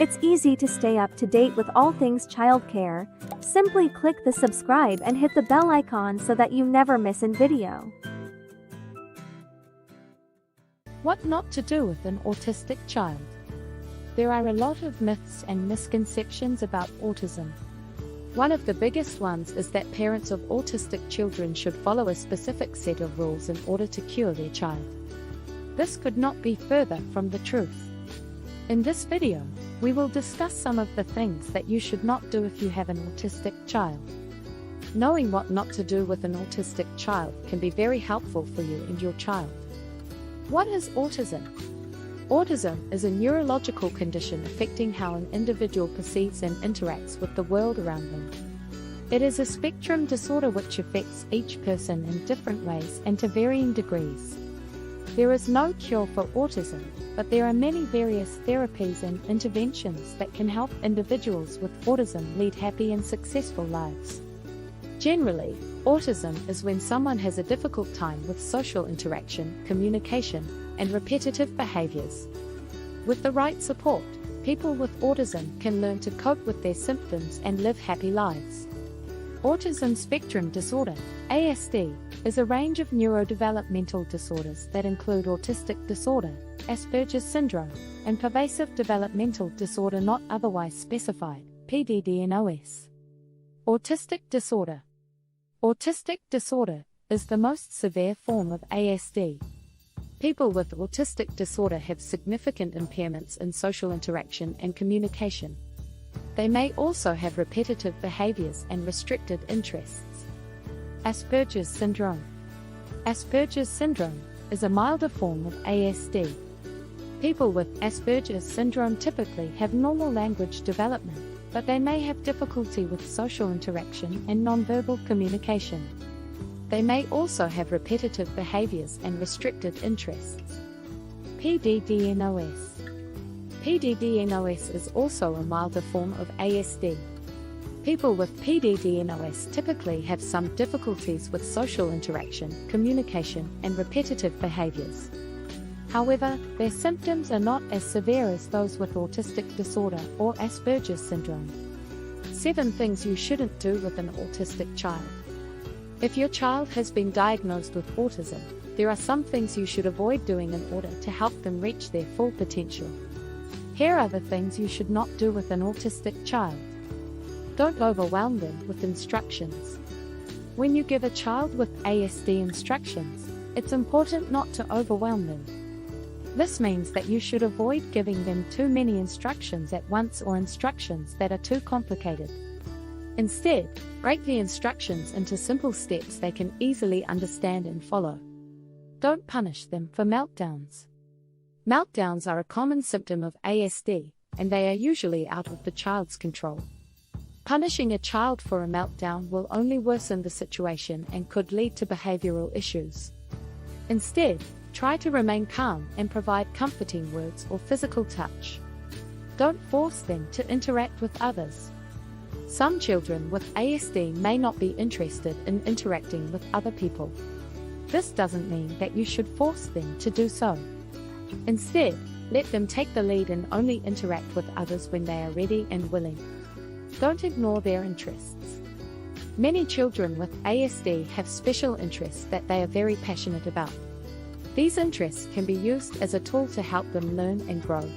It's easy to stay up to date with all things childcare. Simply click the subscribe and hit the bell icon so that you never miss a video. What not to do with an autistic child. There are a lot of myths and misconceptions about autism. One of the biggest ones is that parents of autistic children should follow a specific set of rules in order to cure their child. This could not be further from the truth. In this video, we will discuss some of the things that you should not do if you have an autistic child. Knowing what not to do with an autistic child can be very helpful for you and your child. What is autism? Autism is a neurological condition affecting how an individual perceives and interacts with the world around them. It is a spectrum disorder which affects each person in different ways and to varying degrees. There is no cure for autism, but there are many various therapies and interventions that can help individuals with autism lead happy and successful lives. Generally, autism is when someone has a difficult time with social interaction, communication, and repetitive behaviors. With the right support, people with autism can learn to cope with their symptoms and live happy lives. Autism spectrum disorder, ASD, is a range of neurodevelopmental disorders that include autistic disorder, Asperger's syndrome, and pervasive developmental disorder not otherwise specified, PDD-NOS. Autistic disorder. Autistic disorder is the most severe form of ASD. People with autistic disorder have significant impairments in social interaction and communication. They may also have repetitive behaviors and restricted interests. Asperger's syndrome. Asperger's syndrome is a milder form of ASD. People with Asperger's syndrome typically have normal language development, but they may have difficulty with social interaction and nonverbal communication. They may also have repetitive behaviors and restricted interests. PDD-NOS. PDD-NOS is also a milder form of ASD. People with PDD-NOS typically have some difficulties with social interaction, communication, and repetitive behaviors. However, their symptoms are not as severe as those with autistic disorder or Asperger's syndrome. 7 things you shouldn't do with an autistic child. If your child has been diagnosed with autism, there are some things you should avoid doing in order to help them reach their full potential. Here are the things you should not do with an autistic child. Don't overwhelm them with instructions. When you give a child with ASD instructions, it's important not to overwhelm them. This means that you should avoid giving them too many instructions at once or instructions that are too complicated. Instead, break the instructions into simple steps they can easily understand and follow. Don't punish them for meltdowns. Meltdowns are a common symptom of ASD, and they are usually out of the child's control. Punishing a child for a meltdown will only worsen the situation and could lead to behavioral issues. Instead, try to remain calm and provide comforting words or physical touch. Don't force them to interact with others. Some children with ASD may not be interested in interacting with other people. This doesn't mean that you should force them to do so. Instead, let them take the lead and only interact with others when they are ready and willing. Don't ignore their interests. Many children with ASD have special interests that they are very passionate about. These interests can be used as a tool to help them learn and grow.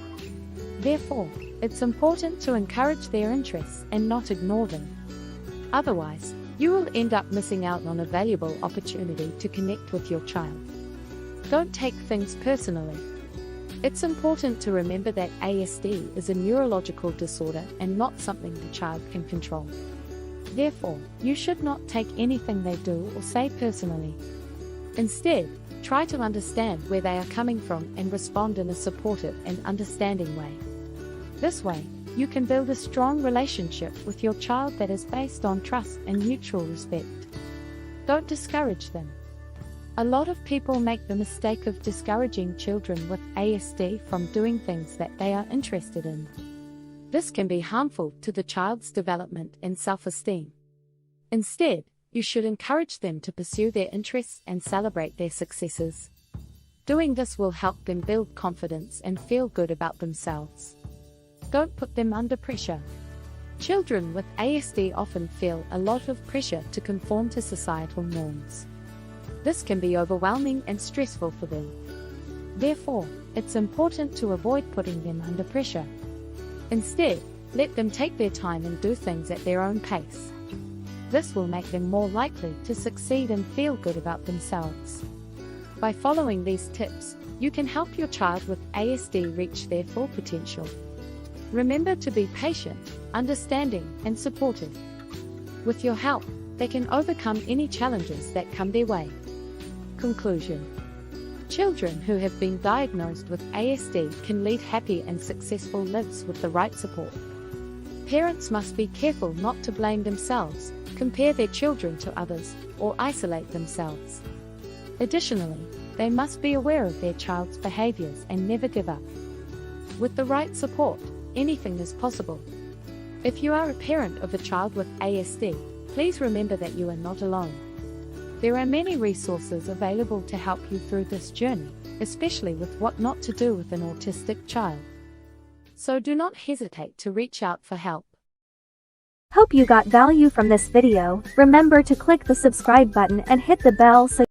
Therefore, it's important to encourage their interests and not ignore them. Otherwise, you will end up missing out on a valuable opportunity to connect with your child. Don't take things personally. It's important to remember that ASD is a neurological disorder and not something the child can control. Therefore, you should not take anything they do or say personally. Instead, try to understand where they are coming from and respond in a supportive and understanding way. This way, you can build a strong relationship with your child that is based on trust and mutual respect. Don't discourage them. A lot of people make the mistake of discouraging children with ASD from doing things that they are interested in. This can be harmful to the child's development and self-esteem. Instead, you should encourage them to pursue their interests and celebrate their successes. Doing this will help them build confidence and feel good about themselves. Don't put them under pressure. Children with ASD often feel a lot of pressure to conform to societal norms. This can be overwhelming and stressful for them. Therefore, it's important to avoid putting them under pressure. Instead, let them take their time and do things at their own pace. This will make them more likely to succeed and feel good about themselves. By following these tips, you can help your child with ASD reach their full potential. Remember to be patient, understanding, and supportive. With your help, they can overcome any challenges that come their way. Conclusion: children who have been diagnosed with ASD can lead happy and successful lives with the right support. Parents must be careful not to blame themselves, compare their children to others, or isolate themselves. Additionally, they must be aware of their child's behaviors and never give up. With the right support, anything is possible. If you are a parent of a child with ASD, please remember that you are not alone. There are many resources available to help you through this journey, especially with what not to do with an autistic child. So do not hesitate to reach out for help. Hope you got value from this video. Remember to click the subscribe button and hit the bell so